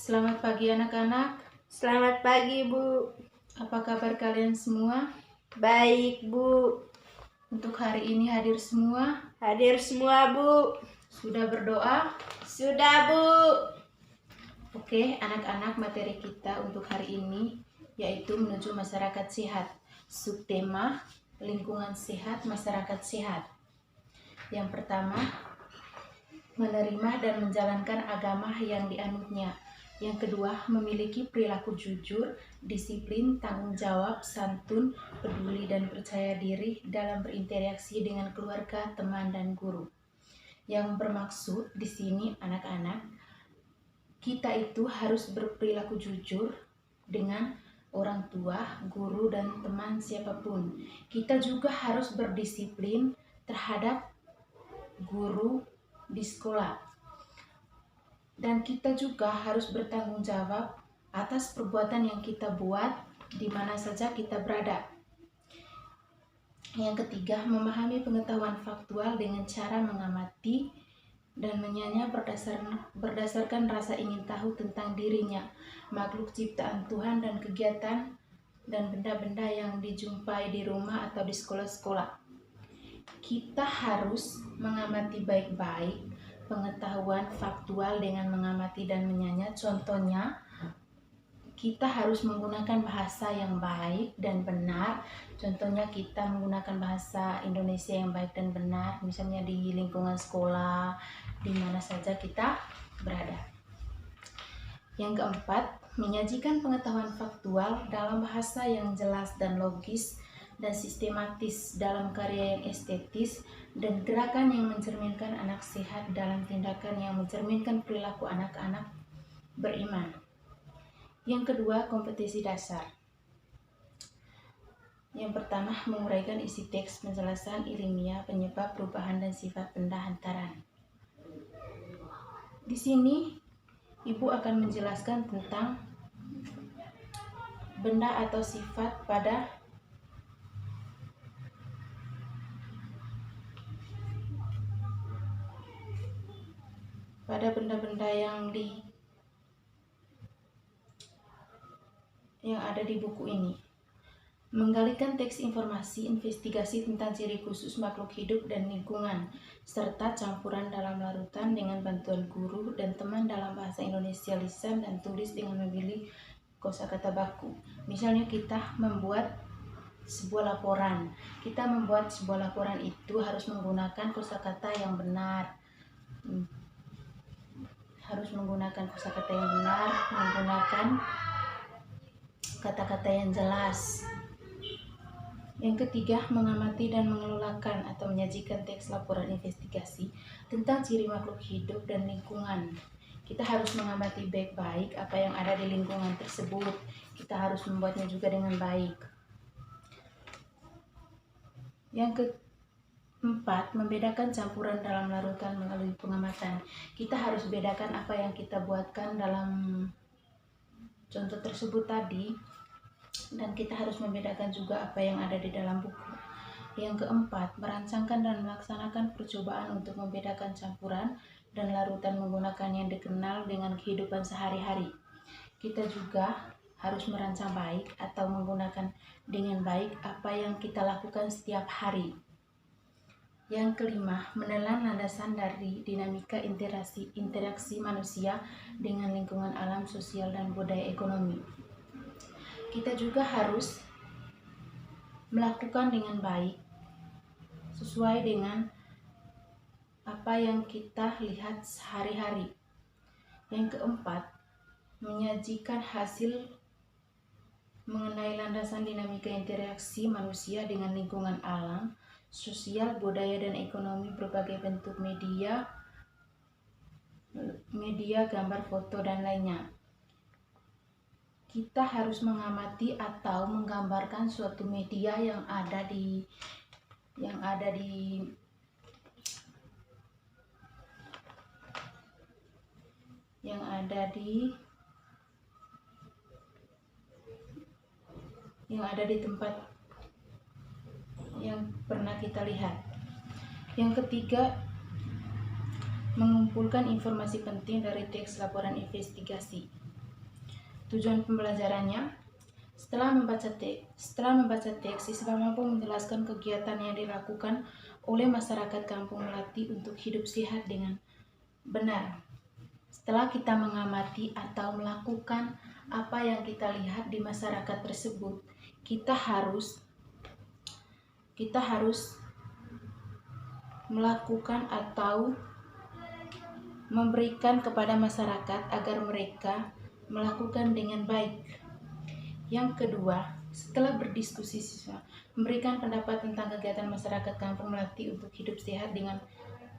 Selamat pagi anak-anak. Selamat pagi, Bu. Apa kabar kalian semua? Baik, Bu. Untuk hari ini hadir semua? Hadir semua, Bu. Sudah berdoa? Sudah, Bu. Oke, anak-anak, materi kita untuk hari ini yaitu menuju masyarakat sehat. Subtema lingkungan sehat, masyarakat sehat. Yang pertama, menerima dan menjalankan agama yang dianutnya. Yang kedua, memiliki perilaku jujur, disiplin, tanggung jawab, santun, peduli, dan percaya diri dalam berinteraksi dengan keluarga, teman, dan guru. Yang bermaksud di sini anak-anak, kita itu harus berperilaku jujur dengan orang tua, guru, dan teman siapapun. Kita juga harus berdisiplin terhadap guru di sekolah. Dan kita juga harus bertanggung jawab atas perbuatan yang kita buat di mana saja kita berada. Yang ketiga, memahami pengetahuan faktual dengan cara mengamati dan menyanya berdasarkan rasa ingin tahu tentang dirinya, makhluk ciptaan Tuhan, dan kegiatan dan benda-benda yang dijumpai di rumah atau di sekolah-sekolah. Kita harus mengamati baik-baik pengetahuan faktual dengan mengamati dan menyanya. Contohnya, kita harus menggunakan bahasa yang baik dan benar. Contohnya kita menggunakan bahasa Indonesia yang baik dan benar, misalnya di lingkungan sekolah, di mana saja kita berada. Yang keempat, menyajikan pengetahuan faktual dalam bahasa yang jelas dan logis dan sistematis, dalam karya yang estetis dan gerakan yang mencerminkan anak sehat, dalam tindakan yang mencerminkan perilaku anak-anak beriman. Yang kedua, kompetisi dasar. Yang pertama, menguraikan isi teks, penjelasan ilmiah, penyebab, perubahan, dan sifat benda hantaran. Di sini, Ibu akan menjelaskan tentang benda atau sifat pada benda-benda yang ada di buku ini. Menggalikan teks informasi investigasi tentang ciri khusus makhluk hidup dan lingkungan, serta campuran dalam larutan dengan bantuan guru dan teman dalam bahasa Indonesia lisan dan tulis dengan memilih kosakata baku. Misalnya kita membuat sebuah laporan. Kita membuat sebuah laporan itu harus menggunakan kosakata yang benar. Harus menggunakan kosakata yang benar, menggunakan kata-kata yang jelas. Yang ketiga, mengamati dan mengelolakan atau menyajikan teks laporan investigasi tentang ciri makhluk hidup dan lingkungan. Kita harus mengamati baik-baik apa yang ada di lingkungan tersebut. Kita harus membuatnya juga dengan baik. Yang keempat, membedakan campuran dalam larutan melalui pengamatan. Kita harus bedakan apa yang kita buatkan dalam contoh tersebut tadi, dan kita harus membedakan juga apa yang ada di dalam buku. Yang keempat, merancangkan dan melaksanakan percobaan untuk membedakan campuran dan larutan menggunakan yang dikenal dengan kehidupan sehari-hari. Kita juga harus merancang baik atau menggunakan dengan baik apa yang kita lakukan setiap hari. Yang kelima, menelan landasan dari dinamika interaksi manusia dengan lingkungan alam, sosial, dan budaya ekonomi. Kita juga harus melakukan dengan baik sesuai dengan apa yang kita lihat sehari-hari. Yang keempat, menyajikan hasil mengenai landasan dinamika interaksi manusia dengan lingkungan alam, sosial, budaya, dan ekonomi berbagai bentuk media, gambar, foto, dan lainnya. Kita harus mengamati atau menggambarkan suatu media yang ada di tempat yang pernah kita lihat. Yang ketiga, mengumpulkan informasi penting dari teks laporan investigasi. Tujuan pembelajarannya, setelah membaca teks, siswa mampu menjelaskan kegiatan yang dilakukan oleh masyarakat Kampung Melati untuk hidup sehat dengan benar. Setelah kita mengamati atau melakukan apa yang kita lihat di masyarakat tersebut, kita harus melakukan atau memberikan kepada masyarakat agar mereka melakukan dengan baik. Yang kedua, setelah berdiskusi, siswa memberikan pendapat tentang kegiatan masyarakat Kampung Melati untuk hidup sehat dengan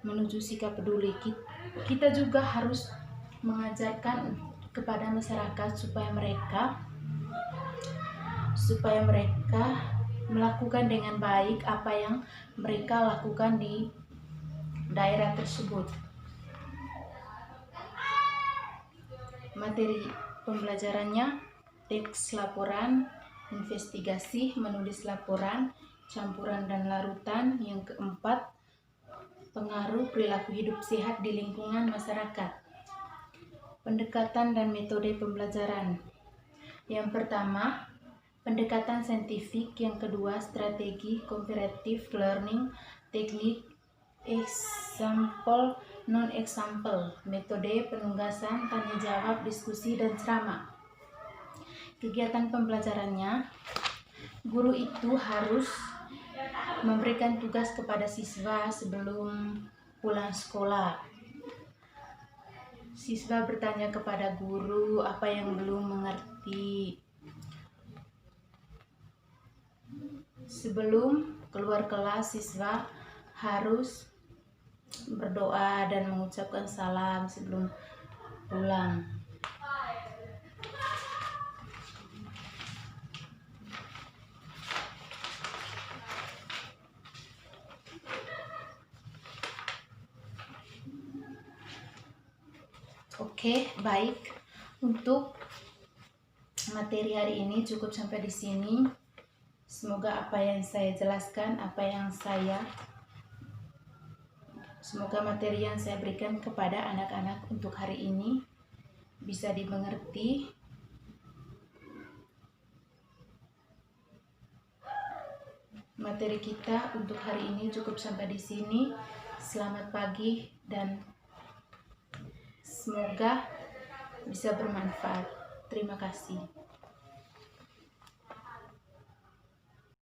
menuju sikap peduli. Kita juga harus mengajarkan kepada masyarakat supaya mereka melakukan dengan baik apa yang mereka lakukan di daerah tersebut. Materi pembelajarannya, teks laporan, investigasi, menulis laporan, campuran dan larutan. Yang keempat, pengaruh perilaku hidup sehat di lingkungan masyarakat. Pendekatan dan metode pembelajaran. Yang pertama, pendekatan saintifik. Yang kedua, strategi comparative learning, teknik example, non-example, metode penugasan, tanya jawab, diskusi, dan ceramah. Kegiatan pembelajarannya, guru itu harus memberikan tugas kepada siswa sebelum pulang sekolah. Siswa bertanya kepada guru apa yang belum mengerti. Sebelum keluar kelas, siswa harus berdoa dan mengucapkan salam sebelum pulang. Oke, baik. Untuk materi hari ini cukup sampai di sini. Semoga apa yang saya jelaskan, semoga materi yang saya berikan kepada anak-anak untuk hari ini bisa dimengerti. Materi kita untuk hari ini cukup sampai di sini. Selamat pagi dan semoga bisa bermanfaat. Terima kasih.